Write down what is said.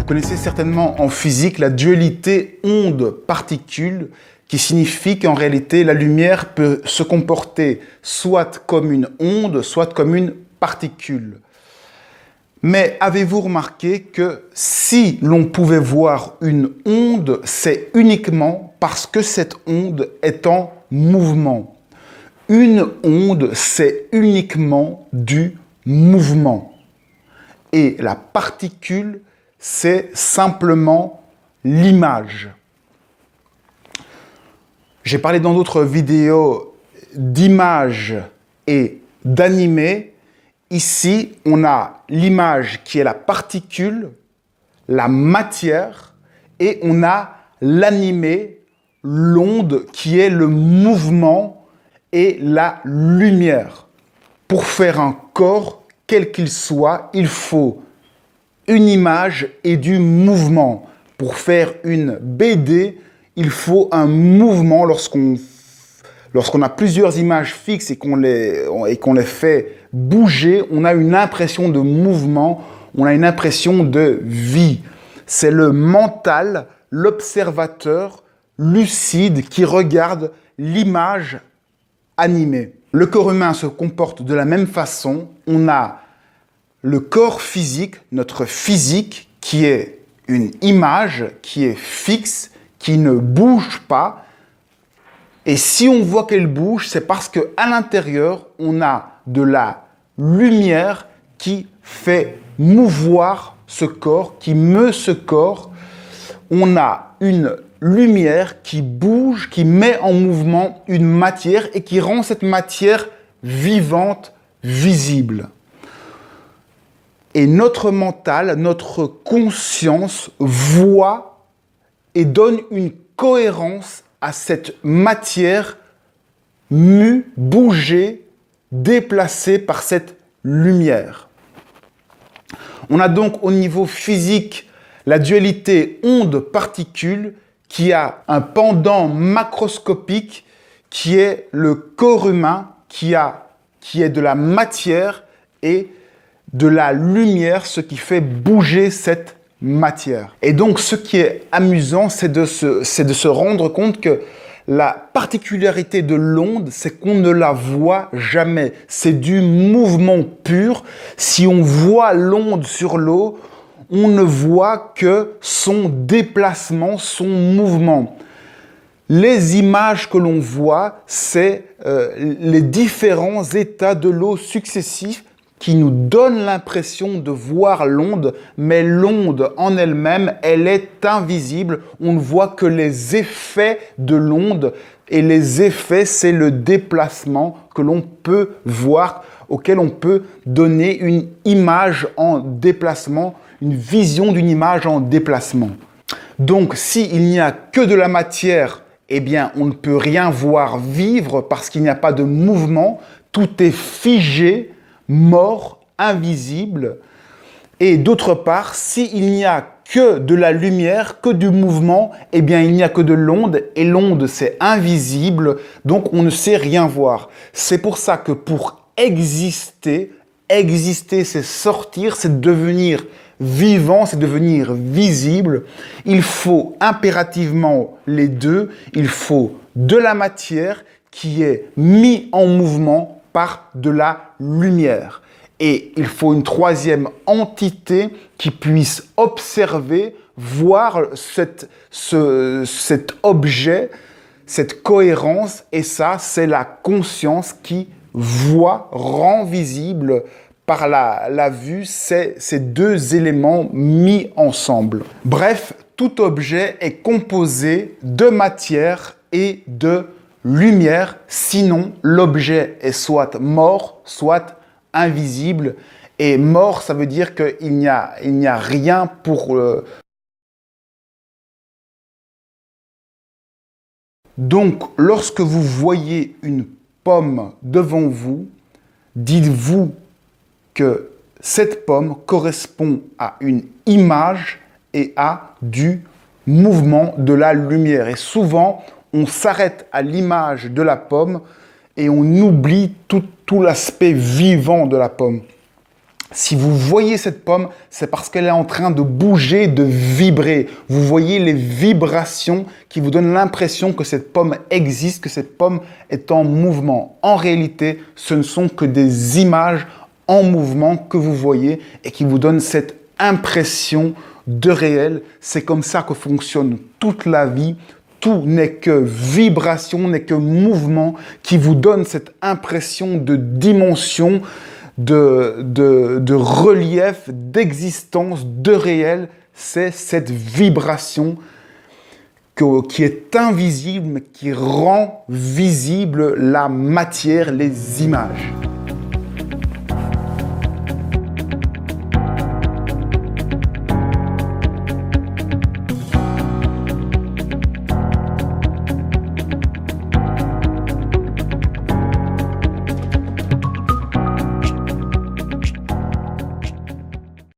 connaissez certainement en physique la dualité onde-particule qui signifie qu'en réalité, la lumière peut se comporter soit comme une onde, soit comme une particule. Mais avez-vous remarqué que si l'on pouvait voir une onde, c'est uniquement parce que cette onde est en mouvement. Une onde, c'est uniquement du mouvement. Et la particule, c'est simplement l'image. J'ai parlé dans d'autres vidéos d'image et d'animé. Ici, on a l'image qui est la particule, la matière, et on a l'animé, l'onde qui est le mouvement et la lumière. Pour faire un corps, quel qu'il soit, il faut une image et du mouvement. Pour faire une BD, il faut un mouvement. Lorsqu'on a plusieurs images fixes et qu'on les fait bouger, on a une impression de mouvement, on a une impression de vie. C'est le mental, l'observateur lucide qui regarde l'image animée. Le corps humain se comporte de la même façon. On a le corps physique, notre physique, qui est une image, qui est fixe, qui ne bouge pas. Et si on voit qu'elle bouge, c'est parce qu'à l'intérieur, on a de la lumière qui fait mouvoir ce corps, qui meut ce corps. On a une lumière qui bouge, qui met en mouvement une matière et qui rend cette matière vivante, visible. Et notre mental, notre conscience voit et donne une cohérence à cette matière mue, bougée, déplacée par cette lumière. On a donc au niveau physique la dualité onde-particule qui a un pendant macroscopique qui est le corps humain qui est de la matière et de la lumière, ce qui fait bouger cette matière. Et donc, ce qui est amusant, c'est de se rendre compte que la particularité de l'onde, c'est qu'on ne la voit jamais. C'est du mouvement pur. Si on voit l'onde sur l'eau, on ne voit que son déplacement, son mouvement. Les images que l'on voit, c'est les différents états de l'eau successifs qui nous donnent l'impression de voir l'onde, mais l'onde en elle-même, elle est invisible. On ne voit que les effets de l'onde, et les effets, c'est le déplacement que l'on peut voir, auquel on peut donner une image en déplacement, une vision d'une image en déplacement. Donc, s'il n'y a que de la matière, eh bien, on ne peut rien voir vivre parce qu'il n'y a pas de mouvement. Tout est figé, mort, invisible. Et d'autre part, s'il n'y a que de la lumière, que du mouvement, eh bien, il n'y a que de l'onde. Et l'onde, c'est invisible, donc on ne sait rien voir. C'est pour ça que pour exister, c'est sortir, c'est devenir vivant, c'est devenir visible. Il faut impérativement les deux. Il faut de la matière qui est mise en mouvement par de la lumière. Et il faut une troisième entité qui puisse observer, voir cet objet, cette cohérence. Et ça, c'est la conscience qui voit, rend visible par la vue, ces deux éléments mis ensemble. Bref, tout objet est composé de matière et de lumière, sinon l'objet est soit mort, soit invisible. Et mort, ça veut dire qu'il n'y a rien pour... Donc, lorsque vous voyez une pomme devant vous, dites-vous que cette pomme correspond à une image et à du mouvement de la lumière. Et souvent, on s'arrête à l'image de la pomme et on oublie tout l'aspect vivant de la pomme. Si vous voyez cette pomme, c'est parce qu'elle est en train de bouger, de vibrer. Vous voyez les vibrations qui vous donnent l'impression que cette pomme existe, que cette pomme est en mouvement. En réalité, ce ne sont que des images en mouvement que vous voyez et qui vous donnent cette impression de réel. C'est comme ça que fonctionne toute la vie. Tout n'est que vibration, n'est que mouvement qui vous donne cette impression de dimension, de relief, d'existence, de réel. C'est cette vibration qui est invisible, mais qui rend visible la matière, les images.